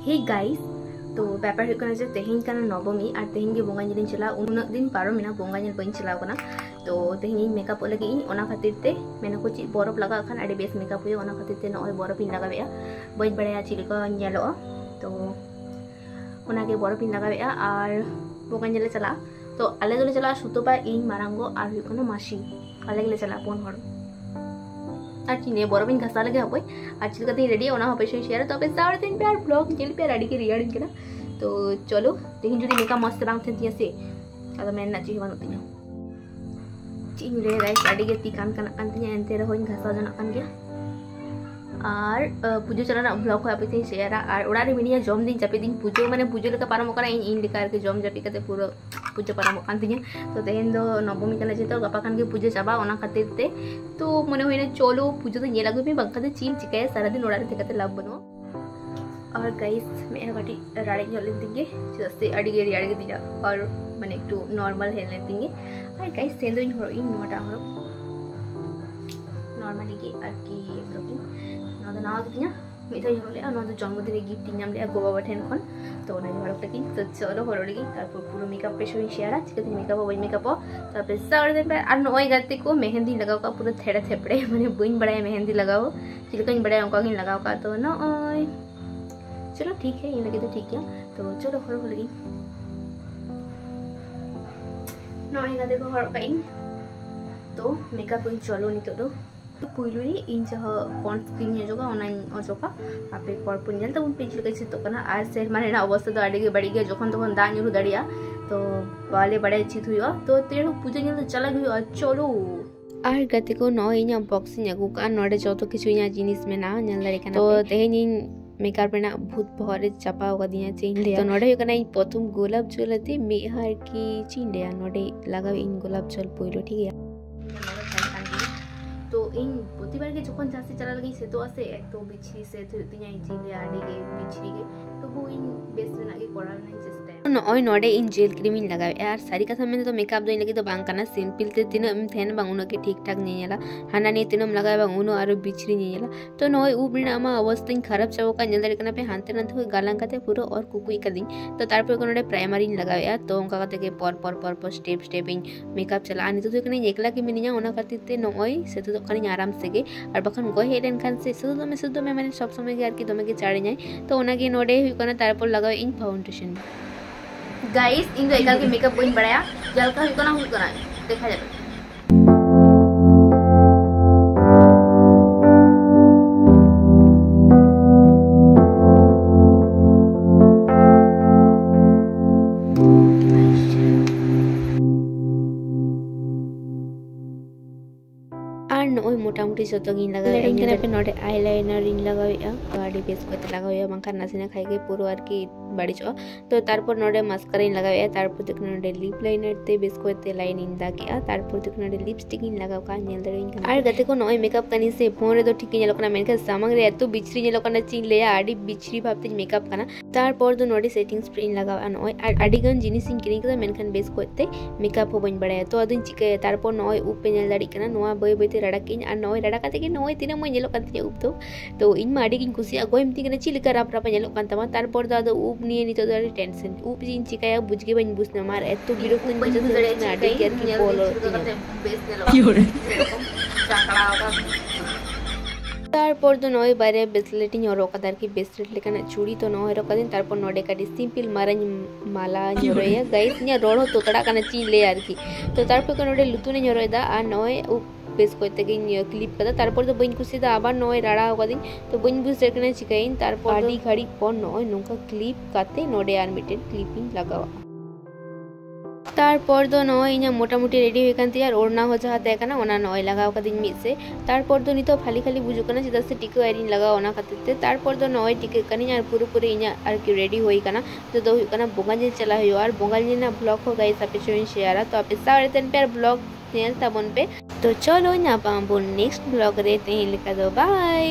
Hey guys तो व्यापार तेहन नवमी और तेहन के बोंगा जिन चला उन दिन पारोमेना बोंगा जिन बी चलावना तो तेहन मेकअप लगे खातिर ते मेना को चीज बरफ लगा खान अड़ी बेस मेकअप हुए खातिर ते नॉय बरफ इन लगावे बी बड़ा चिलका नेलो तो के बरफ इन लगावे और बोंगा जिले चला तो आले दोले चला सुतोबा इन मारांगो और मासी आले गेले चला पुन हर और चीने बरफ इन घसा लगे हपय और चिलकाते रेडी पे शेयर तो पे सारे दिन पे ब्लॉग जेल पे रेडी के रिगार्डिंग के तो चलो तेहन जो मेकअप मस्त बांग थी से अदा मैं नाची बानु तिना चीन रे राइस रेडी के ती कान तिना एनते रे होइन घसा जना कान गया और पुजो चलाना ब्लॉग को आपे शेयर और ओड़ा रे मिनिया जम दिन चापे दिन पुजो माने पुजो लेका पारम करा इन लेका के जम जापी कते पूरा पुजो पारम कान तिना तो तेहन दो नवमी कना जेतो गपा कान के पुजो चाबा ओना खातिर ते तो मने होइना चलो पुजो तो नेला गबे बंकाते चीन चिकाय सारा दिन ओड़ा रे तेकते लाभ बनो और गाइस मैं बाटी राड़ी जल लेंगे जैसे अड़ी रियाड़ के दिया और माने एक नॉर्मल हेल लेंगे और गाइस सेंदो इन हरो इन नोटा हरो नॉर्मली के आरकी ब्लॉगिंग नोदा ना दिया मिठा हरोले और नोदा जन्मदिन गिफ्ट नाम ले गो बाबा ठेन खन तो ना हरो लगी तो चलो हरो लगी तारपर पूरा मेकअप पे शो शेयर चिकन मेकअप वही मेकअप तारपर सारे दिन पे और नय गाते को मेहंदी लगाओ का पूरा थेड़ा थेपड़े माने बइन बड़ा मेहंदी लगाओ चिलकन बड़ा उनका लगाओ का तो नय चलो ठीक है ये लगे तो ठीक है तो चलो हर हो लगी नॉय गाते को हर काइन तो मेकअप इन चलो नि तो पुइलुरी इन जह पॉन्ड्स क्रीम जोगा ऑनलाइन अजोका आपे परपुन जल तो पेज लगे से तो कना आर से माने ना अवस्था तो आडे के बड़ी गया जोखन तो दा नुरु दड़िया तो बाले बड़े चित हुआ तो तेरो पूजा जल तो चला गयो चलो आर गते को नॉय इन अनबॉक्सिंग अगु का नोडे जतो किछु इन जिनिस में ना नल लड़े कना तो तेहन इन मेकअप रेना भूत भरे चापा होगा दिया चेन ले तो नोडे हुकना इन प्रथम गोलाप जल अति मेहर की चीन ले नोडे लगा इन गोलाप जल पोइलो ठीक है तो इन प्रतिबार के जोखन जासे चला लगी से तो आसे एक तो बिछरी से तिया चिले आडे के बिछरी के तो वो इन बेस में ना के कोरा नहीं चेष्टा नय नोडे इन जेल क्रीम इन लगावे यार सारी कथा में तो मेकअप दोइन लगी तो बांग कना सिंपल ते तिनम थेन बांग उन के ठीक ठाक नेला हाना ने तिनम लगावे बांग उनो आरो बिछरी नेला तो नय उ बिना मा अवस्था खराब चाबो का नेल दरे कना पे हानते नते गालां काते पूरा और कुकुई कर दिन तो तारपर को नोडे प्राइमरी इन लगावे यार तो उनका काते के पर स्टेप इन मेकअप चला आनी तो कने एकला के मिनिया ओना खातिर ते नय से तो कनी आराम से गे और बखन गो हेलेन खान से सुदो में माने सब समय के आरकी दमे के चाड़े जाय तो ओना के नोडे हुकना तारपर लगावे इन फाउंडेशन गाइस इन दो एकाल के मेकअप बइन बड़ाया जलका हुकना देखा जाबे नय मोटामुटी जो लगा पे नोडे आईलाइनर इन लगावे गाड़ी बेस को लगावे बंखा नासिना खाई के पूरा आर की बाड़ीचो तो तारपर नोडे मास्कारा इन लगावे तारपर तक नोडे लिप लाइनर ते बेस को ते लाइन इन दाके तारपर तक नोडे लिपस्टिक इन लगाव का नेल दरे इन आर गते को नय मेकअप कनी से फोन रे तो ठीक नेलो कना मेनका सामंग रे तो बिछरी नेलो कना चिन ले आडी बिछरी भाबते मेकअप कना तारपर तो नोडे सेटिंग स्प्रे इन लगाव नय आडी गन जिनिस इन किनी के मेनखान बेस को ते मेकअप हो बन बड़ाया तो अदिन चिके तारपर नय उप नेल दाड़ी कना नोआ बय बयते रड़ा किन और नय रड़ा काते के नय तिना मय नेलो काते उप तो इन माडी किन कुसिया गोइम ती कना चिलका राप राप नेलो कान तमा तारपर दादा उप निये नितो दाड़ी टेंशन उप जिन चिकाया बुझगे बन बुझना मार एतो बिरो कुन बुझे दड़े ना आडी केयर की बोलो बेस नेलो क्योरे चाकड़ा तारपर तो नय बारे ब्रेसलेट इन रोकादार की ब्रेसलेट लेकना चूड़ी तो नय रोकादिन तारपर नोडे काटी सिंपल मारानी माला नरोया गाइस न्या रोड़ो तोतड़ा कना चीन ले यार की तो तारपर को नोडे लुतुने नरोयदा आ नय बेस को तेगे क्लिप कदा तारपर तो बइन कुसीदा आबार नय राड़ा होगादिन तो बइन बुझ देखना चिकाइन तारपर आडी घड़ी पर नय नोका क्लिप काते नोडे आर मिटेड क्लिपिंग लगावा तारपर दो नय इना मोटामुटी रेडी होई कानती और ओरना हो जहा देखना ओना नय लगाव कादिन मिट से तारपर दो नितो खाली खाली बुझुकना चिदा से टिको आइरिन लगाव ओना खातिर तारपर दो नय टिके कनी और पूरे इना आर की रेडी होई काना तो दो हुई काना बोंगाजे चला होय और बोंगाजे ना ब्लॉग हो गाइस आपे शो शेयर तो आपे सारे तन पे ब्लॉग नेल तबन पे तो चलो ना पाबो नेक्स्ट ब्लॉग रे ते लिखा दो बाय।